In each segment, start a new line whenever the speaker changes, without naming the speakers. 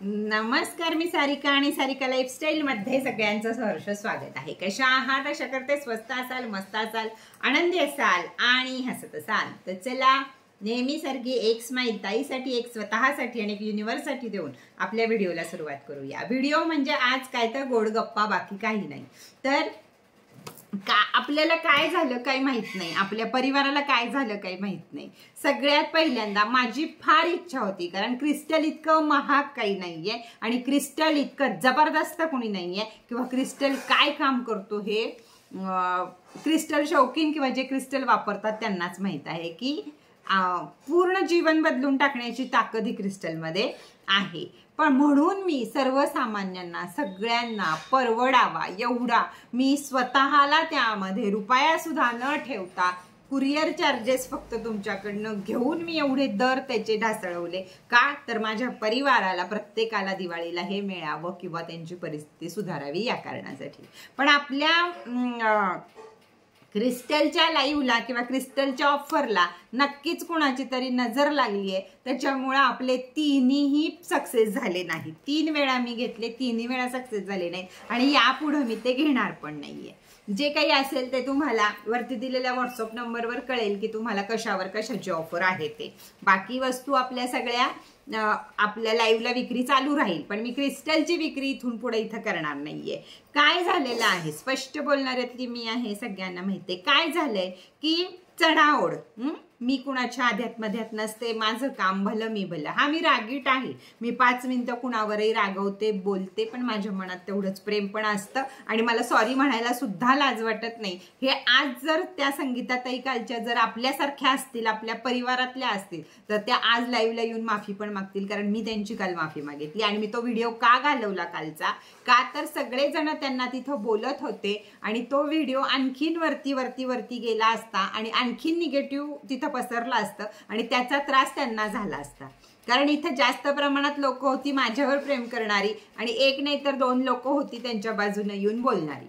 नमस्कार, मी सारिका आणि सारिका लाईफस्टाईल मध्ये सगळ्यांचं सहर्ष स्वागत आहे। कशा आहात? आशा करते स्वस्त असाल, मस्त असाल, आनंदी असाल आणि हसत असाल। तर चला, नेहमी सारखी एक स्माइल ताईसाठी, एक स्वतःसाठी आणि एक युनिव्हर्ससाठी देऊन आपल्या व्हिडिओला सुरुवात करूया। व्हिडिओ म्हणजे आज काय तर गोड गप्पा, बाकी काही नाही। तर आपल्याला काय झालं काही माहित नाही, आपल्या परिवाराला काय झालं काही माहित नाही। सगळ्यात पहिल्यांदा माझी फार इच्छा होती, कारण क्रिस्टल इतकं महाग काही नाहीये आणि क्रिस्टल इतकं जबरदस्त कोणी नाहीये किंवा क्रिस्टल काय काम करतो हे क्रिस्टल शौकीन किंवा जे क्रिस्टल वापरतात त्यांनाच माहित आहे की पूर्ण जीवन बदलून टाकण्याची ताकद ही क्रिस्टलमध्ये आहे। पण म्हणून मी सर्वसामान्यांना सगळ्यांना परवडावा एवढा मी स्वतःला त्यामध्ये रुपया सुद्धा न ठेवता कुरिअर चार्जेस फक्त तुमच्याकडनं घेऊन मी एवढे दर त्याचे ढासळवले। का तर माझ्या परिवाराला प्रत्येकाला दिवाळीला हे मिळावं किंवा त्यांची परिस्थिती सुधारावी या कारणासाठी। पण आपल्या क्रिस्टलच्या लाईव्हला किंवा क्रिस्टलच्या ऑफरला नक्कीच कोणाची तरी नजर लागली आहे, त्याच्यामुळे आपले तिन्ही सक्सेस झाले नाही। 3 वेळा मी घेतले, 3 वेळा सक्सेस झाले नाही आणि यापुढे मी ते घेणार पण नाहीये। जे काही असेल ते तुम्हाला वरती दिलेल्या व्हॉट्सअप नंबरवर कळेल की तुम्हाला कशावर कशाची ऑफर आहे ते। बाकी वस्तू आपल्या सगळ्या आपल्या लाईव्हला विक्री चालू राहील, पण मी क्रिस्टलची विक्री इथून पुढे इथं करणार नाहीये। काय झालेलं आहे, स्पष्ट बोलणाऱ्यातली मी आहे, सगळ्यांना माहिती आहे काय झालंय की चढाओढ। मी कुणाच्या आध्यात मध्यात नसते, माझं काम भलं मी भलं। हा, मी रागीट आहे, मी 5 मिनिटं कुणावरही रागवते, बोलते, पण माझ्या मनात तेवढंच प्रेम पण असतं आणि मला सॉरी म्हणायला सुद्धा लाज वाटत नाही। हे आज जर त्या संगीताताई कालच्या जर आपल्यासारख्या असतील, आपल्या परिवारातल्या असतील, तर त्या आज लाईव्हला येऊन माफी पण मागतील, कारण मी त्यांची काल माफी मागितली। आणि मी तो व्हिडिओ का घालवला कालचा, का तर सगळेजण त्यांना तिथं बोलत होते आणि तो व्हिडिओ आणखीन वरती गेला असता आणि आणखीन निगेटिव्ह तिथं पसरला असतं आणि त्याचा त्रास त्यांना झाला असता। कारण इथं जास्त प्रमाणात लोक होती माझ्यावर प्रेम करणारी आणि एक नाही तर 2 लोक होती त्यांच्या बाजूने येऊन बोलणारी,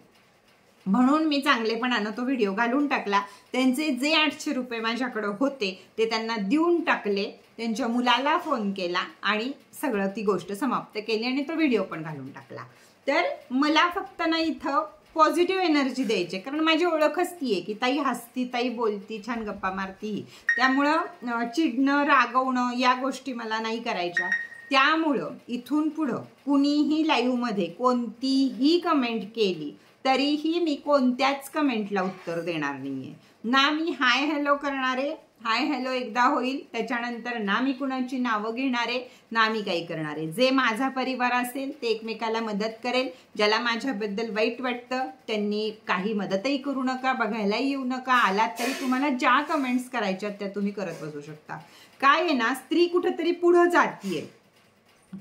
म्हणून मी चांगलेपणानं तो व्हिडिओ घालून टाकला। त्यांचे जे 800 रुपये माझ्याकडे होते ते त्यांना देऊन टाकले, त्यांच्या मुलाला फोन केला आणि सगळं ती गोष्ट समाप्त केली आणि तो व्हिडिओ पण घालून टाकला। तर मला फक्त ना इथं पॉझिटिव्ह एनर्जी द्यायची, कारण माझी ओळखच ती आहे की ताई हसती, ताई बोलती, छान गप्पा मारती, त्यामुळं चिडणं रागवणं या गोष्टी मला नाही करायच्या। त्यामुळं इथून पुढं कुणीही लाईव्हमध्ये कोणतीही कमेंट केली तरीही मी कोणत्याच कमेंटला उत्तर देणार नाहीये। ना मी हाय हॅलो करणारे, हाय हॅलो एकदा होईल, त्याच्यानंतर ना मी कुणाची नावं घेणारे, ना मी काही करणारे। जे माझा परिवार असेल ते एकमेकाला मदत करेल, ज्याला माझ्याबद्दल वाईट वाटतं त्यांनी काही मदतही करू नका, बघायलाही येऊ नका, आलात तरी तुम्हाला ज्या कमेंट्स करायच्या त्या तुम्ही करत बसू शकता। काय आहे ना, स्त्री कुठेतरी पुढं जातीये,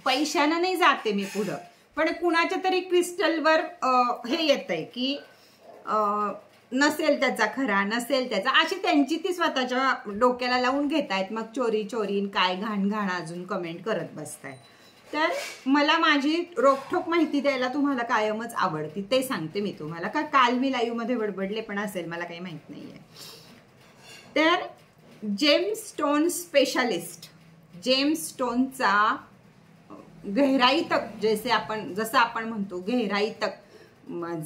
पैशानं नाही जाते मी पुढं, पण कुणाच्या तरी क्रिस्टलवर हे येतंय की नसेल त्याचा खरा, नसेल त्याचा, अशी त्यांची ती स्वतःच्या डोक्याला लावून घेतायत, मग चोरी काय घाण अजून कमेंट करत बसतायत। तर मला माझी रोखठोक माहिती द्यायला तुम्हाला कायमच आवडती, ते सांगते मी तुम्हाला। का काल मी लाईव्ह मध्ये बडबडले पण असेल, मला काही माहित नाहीये। तर जेमस्टोन स्पेशालिस्ट, जेमस्टोनचा गहराई तक, जसं आपण म्हणतो गहराई तक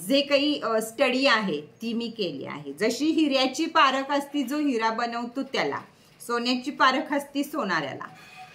जे काही स्टडी आहे ती मी केली आहे। जशी हिऱ्याची पारख असती जो हिरा बनवतो त्याला, सोन्याची पारख असती सोनाऱ्याला,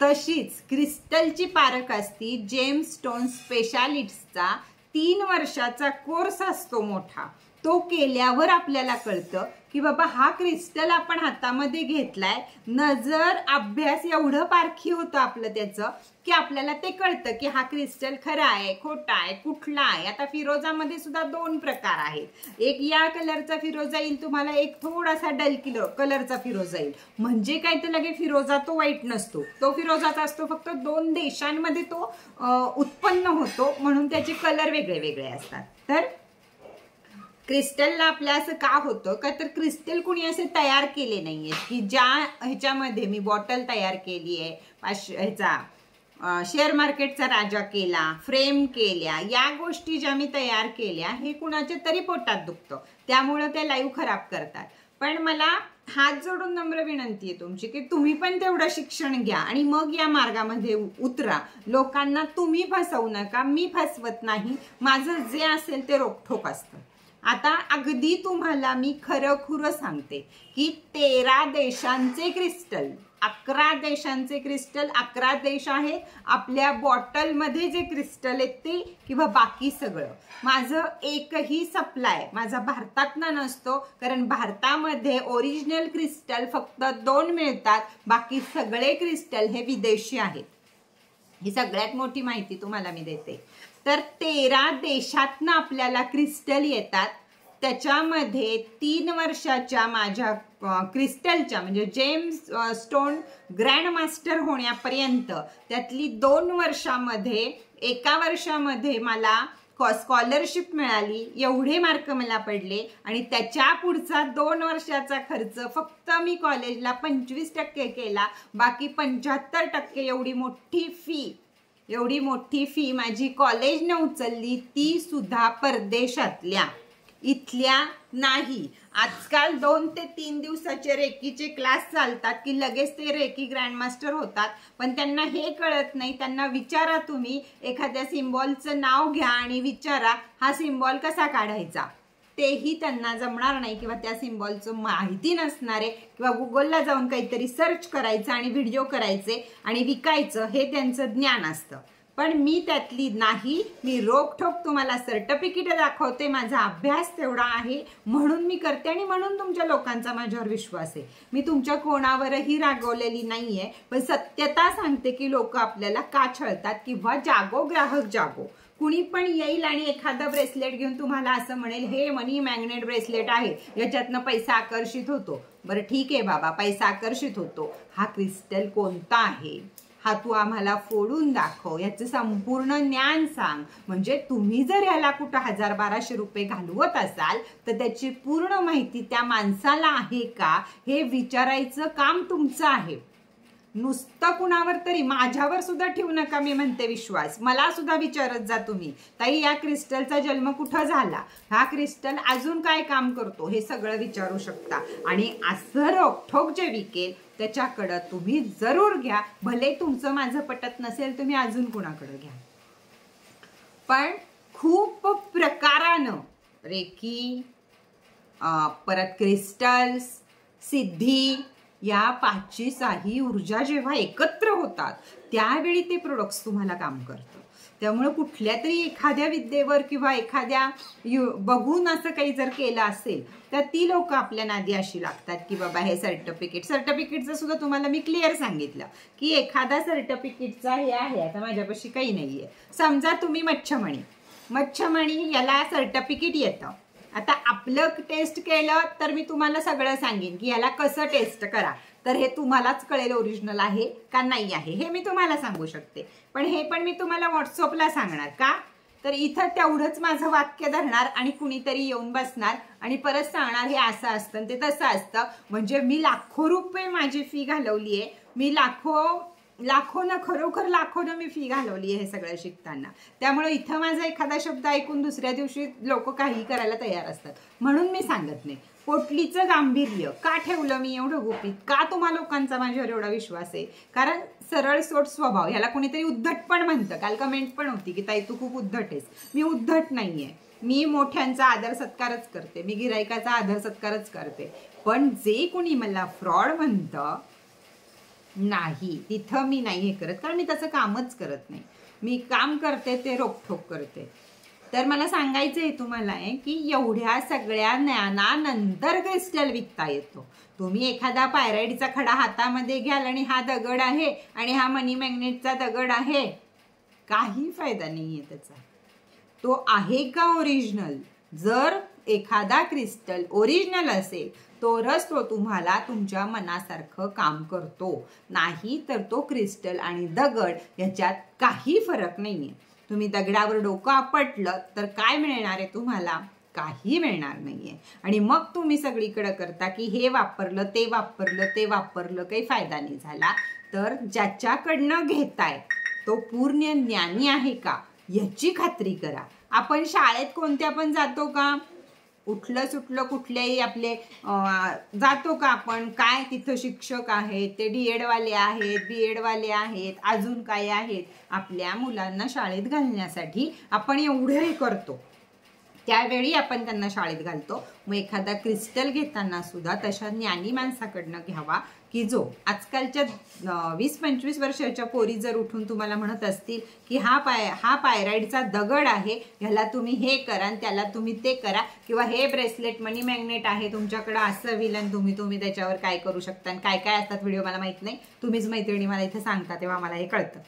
तशीच क्रिस्टलची पारख असती जेमस्टोन स्पेशालिस्टचा 3 वर्षाचा कोर्स असतो मोठा। तो केल्यावर आपल्याला कळतं की बाबा हा क्रिस्टल आपण हातामध्ये घेतलाय, नजर अभ्यास एवढं पारखी होतं आपलं त्याचं की आपल्याला ते कळतं की हा क्रिस्टल खरा आहे, खोटा आहे, कुठला आहे। आता फिरोजामध्ये सुद्धा 2 प्रकार आहेत, एक या कलरचा फिरोजा येईल तुम्हाला, एक थोडासा डल कलरचा फिरोजा येईल। म्हणजे काय, तर लगे फिरोजा तो वाईट नसतो, तो फिरोजाचा असतो, फक्त 2 देशांमध्ये तो उत्पन्न होतो, म्हणून त्याचे कलर वेगळे वेगळे असतात। तर क्रिस्टलला आपल्या असं का होतं का, तर क्रिस्टल कुणी असे तयार केले नाहीये की ज्या ह्याच्यामध्ये मी बॉटल तयार केली आहे, शेअर मार्केटचा राजा केला, फ्रेम केल्या, या गोष्टी ज्या मी तयार केल्या हे कुणाच्या तरी पोटात दुखतं, त्यामुळे ते लाईव्ह खराब करतात। पण मला हात जोडून नम्र विनंती आहे तुमची की तुम्ही पण तेवढं शिक्षण घ्या आणि मग या मार्गामध्ये उतरा. लोकांना तुम्ही फसवू नका, मी फसवत नाही, माझं जे असेल ते रोखठोक असतं. आता अगदी तुम्हाला मी खरं सांगते की 13 देशांचे क्रिस्टल, 11 देशांचे क्रिस्टल, 11 देश आहेत, आपल्या बॉटलमध्ये जे क्रिस्टल आहेत ते किंवा बाकी सगळं, माझं एकही सप्लाय माझा भारतातनं नसतो. कारण भारतामध्ये ओरिजिनल क्रिस्टल फक्त 2 मिळतात, बाकी सगळे क्रिस्टल हे विदेशी आहेत. ही सगळ्यात मोठी माहिती तुम्हाला मी देते. तर 13 देशातनं आपल्याला क्रिस्टल येतात. त्याच्यामध्ये 3 वर्षाच्या माझ्या क्रिस्टलच्या म्हणजे जेम्स स्टोन ग्रँड मास्टर होण्यापर्यंत त्यातली 2 वर्षामध्ये, 1 वर्षामध्ये मला स्कॉलरशिप मिळाली, एवढे मार्क मला पडले. आणि त्याच्या पुढचा 2 वर्षाचा खर्च फक्त मी कॉलेजला 25% केला, बाकी 75% एवढी मोठी फी माझी कॉलेजने उचलली, ती सुद्धा परदेशातल्या, इथल्या नाही. आजकाल 2 ते 3 दिवसाचे रेकीचे क्लास चालतात की लगेच ते रेकी ग्रँडमास्टर होतात, पण त्यांना हे कळत नाही. त्यांना विचारा, तुम्ही एखाद्या सिम्बॉलचं नाव घ्या आणि विचारा हा सिम्बॉल कसा काढायचा, तेही त्यांना जमणार नाही किंवा त्या सिम्बॉलचं माहिती नसणार आहे, किंवा गुगलला जाऊन काहीतरी सर्च करायचं आणि व्हिडिओ करायचे आणि विकायचं, हे त्यांचं ज्ञान असतं. पण मी त्यातली नाही. मी रोखठोक तुम्हाला सर्टिफिकेट दाखवते, माझा अभ्यास तेवढा आहे म्हणून मी करते आणि म्हणून तुमच्या लोकांचा माझ्यावर विश्वास आहे. मी तुमच्या कोणावरही रागवलेली नाहीये, पण सत्यता सांगते की लोक आपल्याला का छळतात. किंवा जागो ग्राहक जागो, कुणी पण येईल आणि एखादा ब्रेसलेट घेऊन तुम्हाला असं म्हणेल हे मनी मॅग्नेट ब्रेसलेट आहे, याच्यातनं पैसा आकर्षित होतो. बरं ठीक आहे बाबा, पैसा आकर्षित होतो, हा क्रिस्टल कोणता आहे, हा तू आम्हाला फोडून दाखव, याचं संपूर्ण ज्ञान सांग. म्हणजे तुम्ही जर याला कुठं 1000-1200 रुपये घालवत असाल तर त्याची पूर्ण माहिती त्या माणसाला आहे का हे विचारायचं काम तुमचं आहे. नुसतं कुणावर तरी, माझ्यावर सुद्धा ठेवू नका मी म्हणते विश्वास, मला सुद्धा विचारत जा तुम्ही, ताई या क्रिस्टलचा जन्म कुठं झाला, हा क्रिस्टल अजून काय काम करतो, हे सगळं विचारू शकता. आणि असं रोखठोक जे विकेल त्याच्याकडं तुम्ही जरूर घ्या. भले तुमचं माझं पटत नसेल, तुम्ही अजून कुणाकडं घ्या. पण खूप प्रकारानं रेकी, परत क्रिस्टल्स, सिद्धी, या 5ची 6ही ऊर्जा जेव्हा एकत्र होतात त्यावेळी ते प्रोडक्ट्स तुम्हाला काम करतं. त्यामुळे कुठल्या तरी एखाद्या विद्येवर किंवा एखाद्या बघून असं काही जर केलं असेल तर ती लोक आपल्या नादी अशी लागतात की बाबा हे सर्टिफिकेटचं सुद्धा तुम्हाला मी क्लिअर सांगितलं की एखादा सर्टिफिकेटचा हे आहे. आता माझ्यापाशी काही नाहीये. समजा तुम्ही मच्छमणी याला सर्टिफिकेट येतं. आता आपलं टेस्ट केलं तर मी तुम्हाला सगळं सांगेन की याला कसं टेस्ट करा, तर हे तुम्हालाच कळेल ओरिजिनल आहे का नाही आहे, हे मी तुम्हाला सांगू शकते. पण हे पण मी तुम्हाला व्हॉट्सअपला सांगणार का, तर इथं तेवढंच माझं वाक्य धरणार आणि कुणीतरी येऊन बसणार आणि परत सांगणार हे असं असतं ते तसं असतं. म्हणजे मी लाखो रुपये माझी फी घालवली आहे, मी खरोखर लाखोनं मी फी घालवली आहे हे सगळं शिकताना. त्यामुळे इथं माझा एखादा शब्द ऐकून दुसऱ्या दिवशी लोक काही करायला तयार असतात. म्हणून मी सांगत नाही. पोटलीचं गांभीर्य का ठेवलं मी एवढं गुपित, का तुम्हा लोकांचा माझ्यावर एवढा विश्वास आहे, कारण सरळ सोट स्वभाव. ह्याला कोणीतरी उद्धट पण म्हणतं. काल कमेंट पण होती की ताई तू खूप उद्धट आहेस. मी उद्धट नाहीये. मी मोठ्यांचा आदर सत्कारच करते, मी गिरायकाचा आदर सत्कारच करते. पण जे कोणी मला फ्रॉड म्हणतं नाही, तिथं मी नाही हे करत, कारण मी त्याचं कामच करत नाही. मी काम करते ते रोखठोक करते. तर मला सांगायचं आहे तुम्हाला आहे की एवढ्या सगळ्या ज्ञानानंतर क्रिस्टल विकता येतो. तुम्ही एखादा पायराईडचा खडा हातामध्ये घ्याल आणि हा दगड आहे आणि हा मनी मॅग्नेटचा दगड आहे, काही फायदा नाहीये त्याचा. तो आहे का ओरिजिनल? जर एखादा क्रिस्टल ओरिजिनल असेल तरच तो तुम्हाला तुमच्या मनासारखं काम करतो, नाही तर तो क्रिस्टल आणि दगड याच्यात काही फरक नाहीये. तुम्ही दगडावर डोकं आपटलं तर काय मिळणार आहे तुम्हाला? काही मिळणार नाहीये. आणि मग तुम्ही सगळीकडे करता की हे वापरलं ते वापरलं काही फायदा नाही झाला. तर ज्याच्याकडनं घेताय तो पूर्ण ज्ञानी आहे का याची खात्री करा. आपण शाळेत कोणत्या पण जातो का, उठलं सुटलं कुठल्याही आपले जातो का आपण, काय तिथं शिक्षक आहेत, ते DED वाले आहेत, BED वाले आहेत, अजून काय आहेत, आपल्या मुलांना शाळेत घालण्यासाठी आपण एवढंही करतो, त्यावेळी आपण त्यांना शाळेत घालतो. मग एखादा क्रिस्टल घेताना सुद्धा तशा ज्ञानी माणसाकडनं घ्यावा की जो आजकालच्या 20-25 वर्षाच्या पोरी जर उठून तुम्हाला म्हणत असतील की हा पायराईडचा दगड आहे, ह्याला तुम्ही हे करा आणि त्याला तुम्ही ते करा, किंवा हे ब्रेसलेट मनी मॅग्नेट आहे तुमच्याकडं असं विलन, तुम्ही त्याच्यावर काय करू शकता आणि काय काय असतात व्हिडिओ मला माहित नाही, तुम्हीच मैत्रिणी मला इथे सांगता तेव्हा मला हे कळतं.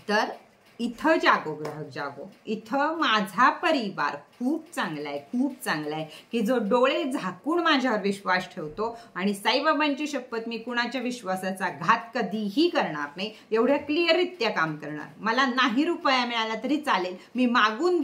तर इथं जागो ग्राहक जागो, इथं माझा परिवार खूप चांगला आहे, खूप चांगला आहे की जो डोळे झाकून माझ्यावर विश्वास ठेवतो आणि साईबाबांची शपथ मी कुणाच्या विश्वासाचा घात कधीही करणार नाही, एवढ्या क्लिअररित्या काम करणार. मला नाही रुपया मिळाला तरी चालेल, मी मागून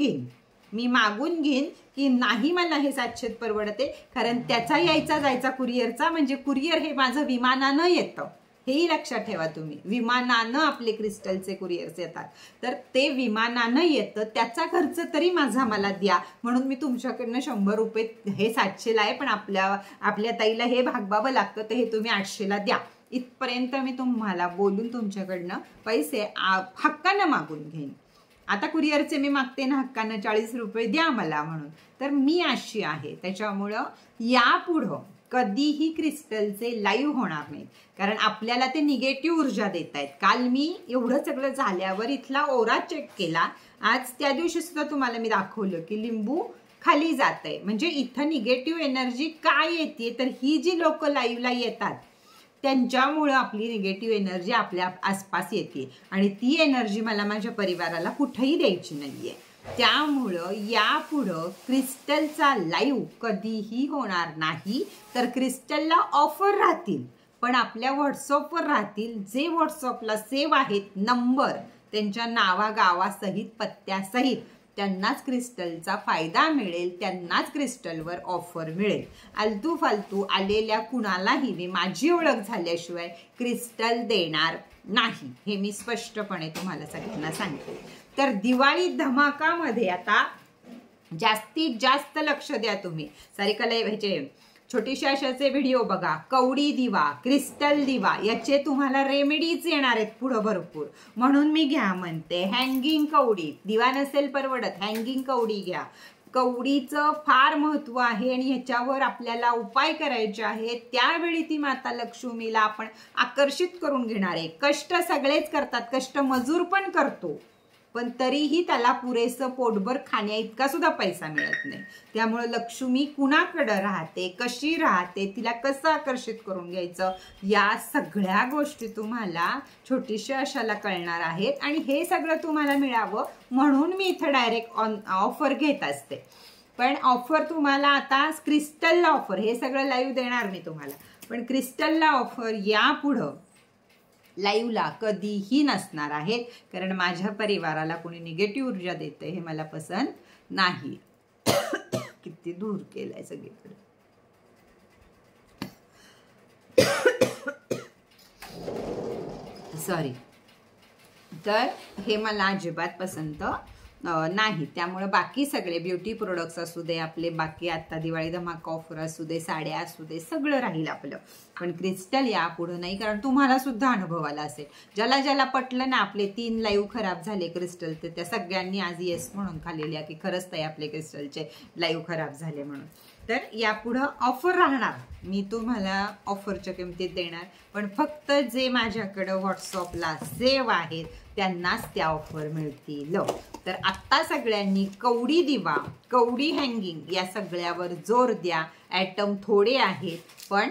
घेईन की नाही मला हे 700 परवडते, कारण त्याचा यायचा जायचा कुरिअरचा, म्हणजे कुरिअर हे माझं विमानानं येतं, हेही लक्षात ठेवा तुम्ही. विमानानं आपले क्रिस्टलचे कुरिअर्स येतात, तर ते विमानानं येतं, त्याचा खर्च तरी मला द्या. म्हणून मी तुमच्याकडनं 100 रुपये, हे 700ला आहे पण आपल्या ताईला हे भागवावं लागतं, तर हे तुम्ही 800ला द्या, इथपर्यंत मी तुम्हाला बोलून तुमच्याकडनं पैसे हक्कानं मागून घेईन. आता कुरिअरचे मी मागते ना हक्कानं 40 रुपये द्या मला म्हणून, तर मी अशी आहे. त्याच्यामुळं यापुढं कधीही क्रिस्टलचे लाईव्ह होणार नाहीत, कारण आपल्याला ते निगेटिव्ह ऊर्जा देत आहेत. काल मी एवढं सगळं झाल्यावर इथला ओरा चेक केला, आज त्या दिवशी सुद्धा तुम्हाला मी दाखवलं की लिंबू खाली जात आहे, म्हणजे इथं निगेटिव्ह एनर्जी काय येते, तर ही जी लोक लाईव्हला येतात त्यांच्यामुळं आपली निगेटिव्ह एनर्जी आपल्या आसपास येते आणि ती एनर्जी मला माझ्या परिवाराला कुठेही द्यायची नाहीये. त्यामुळं यापुढं क्रिस्टलचा लाईव्ह कधीही होणार नाही. तर क्रिस्टलला ऑफर राहतील, पण आपल्या व्हॉट्सअपवर राहतील, जे व्हॉट्सअपला सेव्ह आहेत नंबर, त्यांच्या नावा गावासहित पत्त्यासहित, त्यांनाच क्रिस्टलचा फायदा मिळेल, त्यांनाच क्रिस्टलवर ऑफर मिळेल. आलतू फालतू आलेल्या कुणालाही मी माझी ओळख झाल्याशिवाय क्रिस्टल देणार नाही, हे मी स्पष्टपणे तुम्हाला सगळ्यांना सांगते. तर दिवाळी धमाकामध्ये आता जास्तीत जास्त लक्ष द्या तुम्ही. सारिका लाईव्ह ह्याचे छोटीशा अशाचे व्हिडिओ बघा, कवडी दिवा, क्रिस्टल दिवा, याचे तुम्हाला रेमेडीज येणार आहेत पुढं भरपूर, म्हणून मी घ्या म्हणते. हँगिंग कवडी, दिवा नसेल परवडत, हँगिंग कवडी घ्या. कवडीचं फार महत्व आहे आणि ह्याच्यावर आपल्याला उपाय करायचे आहेत. त्यावेळी ती माता लक्ष्मीला आपण आकर्षित करून घेणार आहे. कष्ट सगळेच करतात, कष्ट मजूर पण करतो, पण तरीही त्याला पुरेसं पोटभर खाण्या इतका सुद्धा पैसा मिळत नाही. त्यामुळे लक्ष्मी कुणाकडे राहते, कशी राहते, तिला कसं आकर्षित करून घ्यायचं, या सगळ्या गोष्टी तुम्हाला छोटीशा अशाला कळणार आहेत. आणि हे सगळं तुम्हाला मिळावं म्हणून मी इथं डायरेक्ट ऑफर घेत असते. पण ऑफर तुम्हाला आता क्रिस्टलला ऑफर, हे सगळं लाईव्ह देणार मी तुम्हाला, पण क्रिस्टलला ऑफर यापुढं लाईव्हला कधीही नसणार आहेत, कारण माझ्या परिवाराला कोणी निगेटिव्ह ऊर्जा देते हे मला पसंत नाही. किती दूर केलाय सगळीकडे. सॉरी. तर हे मला अजिबात पसंत नाही. त्यामुळे बाकी सगळे ब्युटी प्रोडक्ट्स असू दे, आपले बाकी आता दिवाळी धमाका ऑफर असू दे, साड्या असू दे, सगळं राहील आपलं, पण क्रिस्टल यापुढं नाही. कारण तुम्हाला सुद्धा अनुभव आला असेल, ज्याला पटलं ना आपले 3 लाईव्ह खराब झाले क्रिस्टलचे, त्या सगळ्यांनी आज येस म्हणून खाल्लेल्या की खरंच ताई आपले क्रिस्टलचे लाईव्ह खराब झाले म्हणून. तर यापुढं ऑफर राहणार, मी तुम्हाला ऑफरच्या किमतीत देणार, पण फक्त जे माझ्याकडं व्हॉट्सअपला सेव्ह आहेत त्यांनाच त्या ऑफर मिळतील. तर आत्ता सगळ्यांनी कवडी दिवा, कवडी हँगिंग या सगळ्यावर जोर द्या. ॲटम थोडे आहेत, पण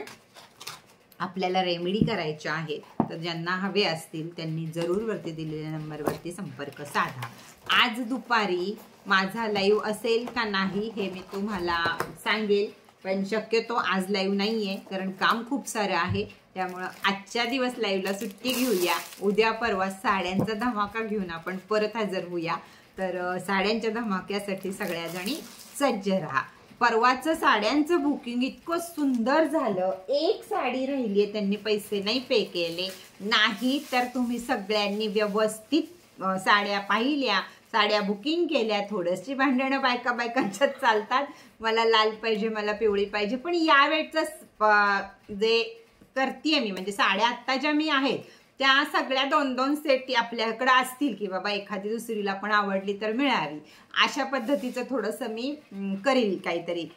आपल्याला रेमेडी करायच्या आहेत. तर ज्यांना हवे असतील त्यांनी जरूर वरती दिलेल्या नंबरवरती संपर्क साधा. आज दुपारी माझा लाईव्ह असेल का नाही हे मी तुम्हाला सांगेल, पण शक्यतो आज लाईव्ह नाहीये कारण काम खूप सारं आहे. त्यामुळं आजच्या दिवस लाईव्हला सुट्टी घेऊया. उद्या परवा साड्यांचा धमाका घेऊन आपण परत हजर होऊया. तर साड्यांच्या धमाक्यासाठी सगळ्याजणी सज्ज राहा. परवाचं साड्यांचं बुकिंग इतकं सुंदर झालं, एक साडी राहिली आहे, त्यांनी पैसे नाही पे केले नाही, तर तुम्ही सगळ्यांनी व्यवस्थित साड्या पाहिल्या, साड्या बुकिंग केल्या, थोडीशी भांडणं बायका बायकांच्यात चालतात, मला लाल पाहिजे, मला पिवळी पाहिजे. पण यावेळचं जे करतीये मी, म्हणजे साड्या आत्ता ज्या मी आहेत त्या सगळ्या 2-2 सेट आपल्याकडे असतील की बाबा एखादी दुसरीला पण आवडली तर मिळावी, अशा पद्धतीचं थोडंसं मी करील काहीतरी,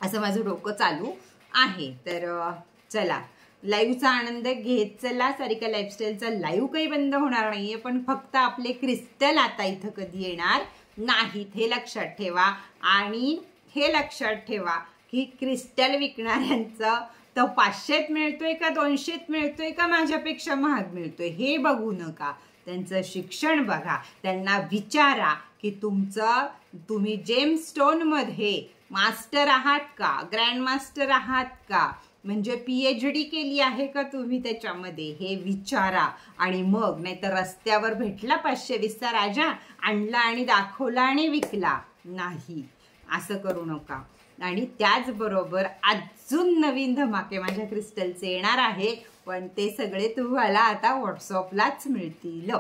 असं माझं डोकं चालू आहे. तर चला लाईव्हचा आनंद घेत चला. सारिका लाईफस्टाईलचा लाईव्ह काही बंद होणार नाहीये, पण फक्त आपले क्रिस्टल आता इथं कधी येणार नाहीत हे लक्षात ठेवा. आणि हे लक्षात ठेवा की क्रिस्टल विकणाऱ्यांचं तो 500त मिळतोय का 200त मिळतोय का माझ्यापेक्षा महाग मिळतोय हे बघू नका. त्यांचं शिक्षण बघा, त्यांना विचारा की तुम्ही जेम्स स्टोनमध्ये मास्टर आहात का, ग्रँड मास्टर आहात का, म्हणजे PhD केली आहे का तुम्ही त्याच्यामध्ये, हे विचारा. आणि मग नाहीतर रस्त्यावर भेटला 520चा राजा, आणला आणि दाखवला आणि विकला नाही, असं करू नका. आणि त्याचबरोबर अजून नवीन धमाके माझ्या क्रिस्टलचे येणार आहे, पण ते सगळे तुम्हाला आता व्हॉट्सअपलाच मिळतील.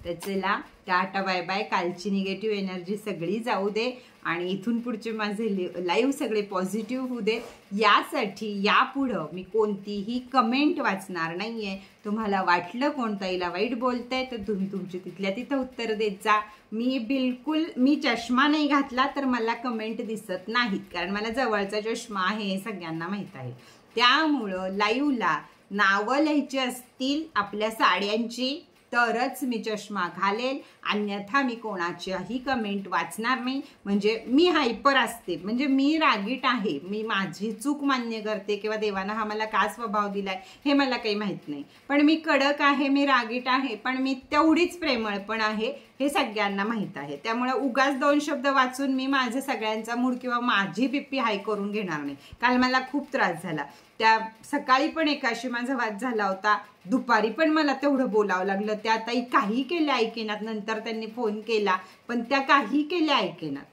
तर चला टाटा बाय बाय. कालची निगेटिव्ह एनर्जी सगळी जाऊ दे आणि इथून पुढचे माझे लाईव्ह सगळे पॉझिटिव्ह होऊ दे. यासाठी यापुढं मी कोणतीही कमेंट वाचणार नाहीये. तुम्हाला वाटलं कोणताईला वाईट बोलते तर तुम्ही तुमची तिथल्या तिथं उत्तर देत जा. मी चष्मा नाही घातला तर मला कमेंट दिसत नाहीत, कारण मला जवळचा चष्मा आहे हे सगळ्यांना माहीत आहे. त्यामुळं लाईव्हला नावं लिहायची असतील आपल्या साड्यांची तरच मी चष्मा घालेल, अन्यथा मी कोणाच्याही कमेंट वाचणार नाही. म्हणजे मी हायपर असते, म्हणजे मी रागीट आहे, मी माझी चूक मान्य करते किंवा देवानं हा मला का स्वभाव दिलाय हे मला काही माहीत नाही. पण मी कडक आहे, मी रागीट आहे, पण मी तेवढीच प्रेमळ पण आहे हे सगळ्यांना माहीत आहे. त्यामुळे उगाच 2 शब्द वाचून मी माझे सगळ्यांचा मूड किंवा माझी BP हाय करून घेणार नाही. काल मला खूप त्रास झाला, त्या सकाळी पण एकाशी माझा वाद झाला होता, दुपारी पण मला तेवढं बोलावं लागलं. त्या ताई काही केल्या ऐकेनात, नंतर त्यांनी फोन केला पण त्या काही केल्या ऐकेनात,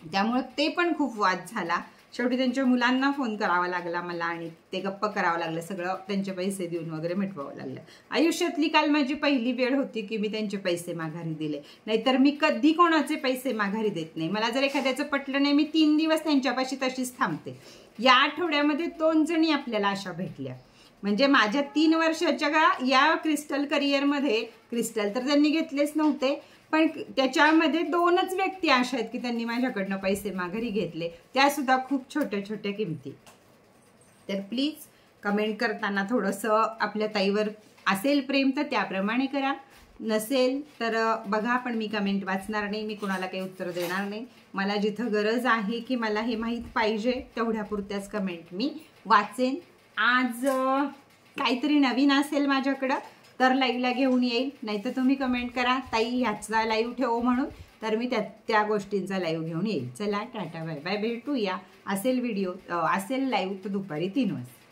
त्यामुळे ते पण खूप वाद झाला. शेवटी त्यांच्या मुलांना फोन करावा लागला मला आणि ते गप्प करावं लागलं, सगळं त्यांचे पैसे देऊन वगैरे मिटवावं लागलं. आयुष्यातली काल माझी पहिली वेळ होती की मी त्यांचे पैसे माघारी दिले, नाहीतर मी कधी कोणाचे पैसे माघारी देत नाही. मला जर एखाद्याचं पटलं नाही, मी 3 दिवस त्यांच्यापाशी तशीच थांबते. या आठवड्यामध्ये 2 जणी आपल्याला अशा भेटल्या, म्हणजे माझ्या 3 वर्षाच्या या क्रिस्टल करिअरमध्ये, क्रिस्टल तर त्यांनी घेतलेच नव्हते, पण त्याच्यामध्ये 2च व्यक्ती अशा आहेत की त्यांनी माझ्याकडनं पैसे माघारी घेतले, त्या सुद्धा खूप छोट्या छोट्या किमती. तर प्लीज कमेंट करताना थोडंसं आपल्या ताईवर असेल प्रेम तर त्याप्रमाणे करा, नसेल तर बघा. पण मी कमेंट वाचणार नाही, मी कोणाला काही उत्तर देणार नाही. मला जिथं गरज आहे की मला हे माहीत पाहिजे तेवढ्यापुरत्याच कमेंट मी वाचेन. आज काहीतरी नवीन असेल माझ्याकडं तर लाईव्हला घेऊन येईल, नाहीतर तुम्ही कमेंट करा ताई ह्याचा लाईव्ह ठेव म्हणून, तर मी त्या गोष्टींचा लाईव्ह घेऊन येईल. चला टाटा बाय बाय, भेटूया. असेल व्हिडिओ असेल लाईव्ह तर दुपारी 3 वाजता.